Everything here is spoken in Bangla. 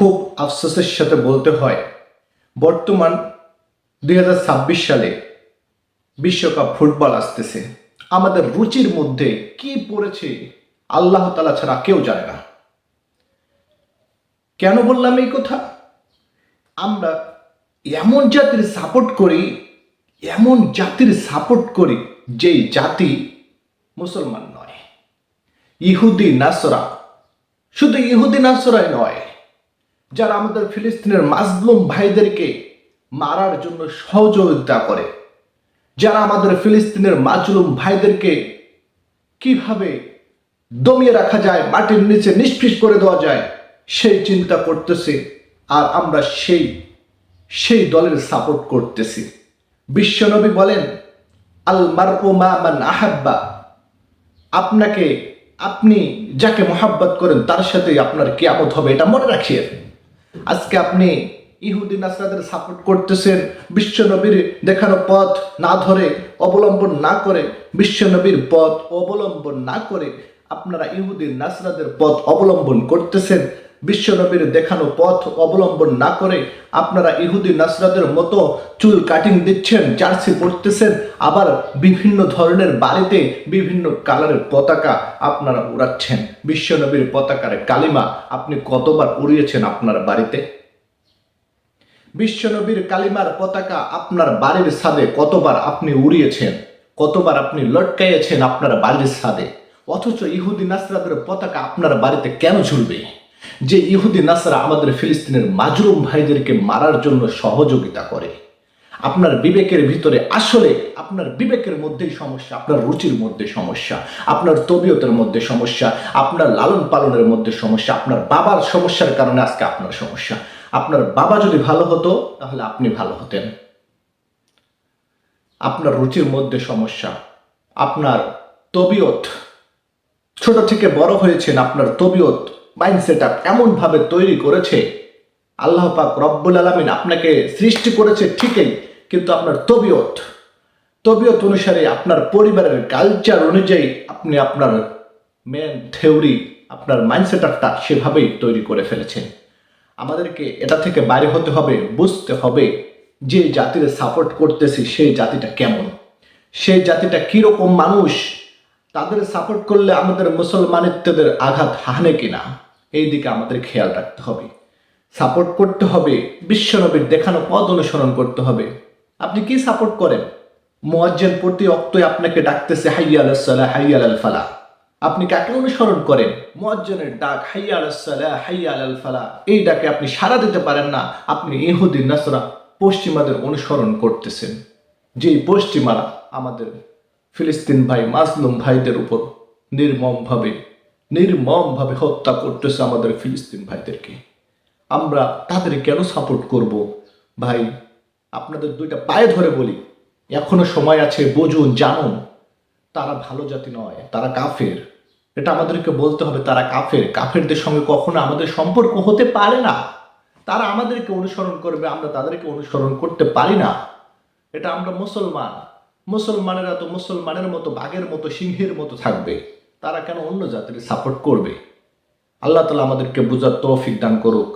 খুব আফসোসের সাথে বলতে হয়, বর্তমান 2026 সালে বিশ্বকাপ ফুটবল আসতেছে। আমাদের রুচির মধ্যে কি পড়েছে আল্লাহ তাআলা ছাড়া কেউ জানে না। কেন বললাম এই কথা? আমরা এমন জাতির সাপোর্ট করি যেই জাতি মুসলমান নয়, ইহুদি নাসরা। শুধু ইহুদি নাসরাই নয়, যারা আমাদের ফিলিস্তিনের মাজলুম ভাইদেরকে মারার জন্য সহযোগিতা করে, যারা আমাদের ফিলিস্তিনের মাজলুম ভাইদেরকে কিভাবে দমিয়ে রাখা যায়, মাটির নিচে নিষ্ফিস করে দেওয়া যায়, সেই চিন্তা করতেছে। আর আমরা সেই দলের সাপোর্ট করতেছি। বিশ্বনবী বলেন, আল মারউ মা মান আহাব্বা, আপনি যাকে মোহাব্বত করেন তার সাথে আপনার কিয়ামত হবে, এটা মনে রাখিয়েন। আজকে আপনি ইহুদি নাসরাদের সাপোর্ট করতেছেন, বিশ্বনবীর দেখানো পথ না ধরে, অবলম্বন না করে, বিশ্বনবীর পথ অবলম্বন না করে আপনারা ইহুদি নাসরাদের পথ অবলম্বন করতেছেন। বিশ্বনবীর দেখানো পথ অবলম্বন না করে আপনারা ইহুদি নাসরাদের মতো চুল কাটিং দিচ্ছেন, জার্সি পরতেছেন, আবার বিভিন্ন ধরনের বাড়িতে বিভিন্ন কালারের পতাকা আপনারা উড়াচ্ছেন। বিশ্বনবীর পতাকার কালিমা আপনি কতবার উড়িয়েছেন আপনার বাড়িতে? বিশ্বনবীর কালিমার পতাকা আপনার বাড়ির ছাদে কতবার আপনি উড়িয়েছেন, কতবার আপনি লটকাইয়েছেন আপনার বাড়ির ছাদে? অথচ ইহুদি নাসরাদের পতাকা আপনার বাড়িতে কেন ঝুলবে? যে ইহুদি নাসরা আমাদের ফিলিস্তিনের মাজলুম ভাইদেরকে মারার জন্য সহযোগিতা করে। আপনার বিবেকের ভিতরে আসলে আপনার বিবেকের মধ্যেই সমস্যা, আপনার রুচির মধ্যে সমস্যা, আপনার তবিয়তের মধ্যে সমস্যা, আপনার লালন পালনের মধ্যে সমস্যা, আপনার বাবার সমস্যার কারণে আজকে আপনার সমস্যা। আপনার বাবা যদি ভালো হতো তাহলে আপনি ভালো হতেন। আপনার রুচির মধ্যে সমস্যা, আপনার তবিয়ত, ছোট থেকে বড় হয়েছেন, আপনার তবিয়ত মাইন্ডসেট আপ এমনভাবে তৈরি করেছে, আল্লাহ পাক রব্বুল আলামিন আপনাকে সৃষ্টি করেছে ঠিকই, কিন্তু আপনার তবিয়ত অনুসারে, আপনার পরিবারের কালচার অনুযায়ী আপনি আপনার মেন থিওরি, আপনার মাইন্ডসেট আপটা সেভাবেই তৈরি করে ফেলেছেন। আমাদেরকে এটা থেকে বাইরে হতে হবে, বুঝতে হবে যে জাতির সাপোর্ট করতেছি সেই জাতিটা কেমন, সেই জাতিটা কিরকম মানুষ, তাদের সাপোর্ট করলে আমাদের মুসলমানিত্বদের আঘাত হানে কিনা, এই দিকে আমাদের খেয়াল রাখতে হবে। সাপোর্ট করতে হবে, বিশ্বনবীর দেখানো পথ অনুসরণ করতে হবে। আপনি কি সাপোর্ট করেন? মুয়াজ্জিন প্রতি ওয়াক্তই আপনাকে ডাকতেছে হাইয়া আলাস সালাহ, হাইয়া আলাল ফালাহ। আপনি কাকে অনুসরণ করেন? মুয়াজ্জিনের ডাক হাইয়া আলাস সালাহ, হাইয়া আলাল ফালাহ, এই ডাকে আপনি সাড়া দিতে পারেন না। আপনি ইহুদি নাসরা পশ্চিমাদের অনুসরণ করতেছেন, যেই পশ্চিমারা আমাদের ফিলিস্তিন ভাই মাজলুম ভাইদের উপর নির্মমভাবে হত্যা করতেছে আমাদের ফিলিস্তিন ভাইদেরকে। আমরা তাদের কেন সাপোর্ট করব? ভাই, আপনাদের দুইটা পায়ে ধরে বলি, এখনো সময় আছে, বুঝুন, জানুন, তারা ভালো জাতি নয়, তারা কাফের। এটা আমাদেরকে বলতে হবে, তারা কাফের। কাফেরদের সঙ্গে কখনো আমাদের সম্পর্ক হতে পারে না। তারা আমাদেরকে অনুসরণ করবে, আমরা তাদেরকে অনুসরণ করতে পারি না। এটা আমরা মুসলমানেরা তো মুসলমানের মতো, বাঘের মতো, সিংহের মতো থাকবে। তারা কেন অন্য জাতির সাপোর্ট করবে? আল্লাহ তাআলা আমাদেরকে বুঝার তৌফিক দান করুক।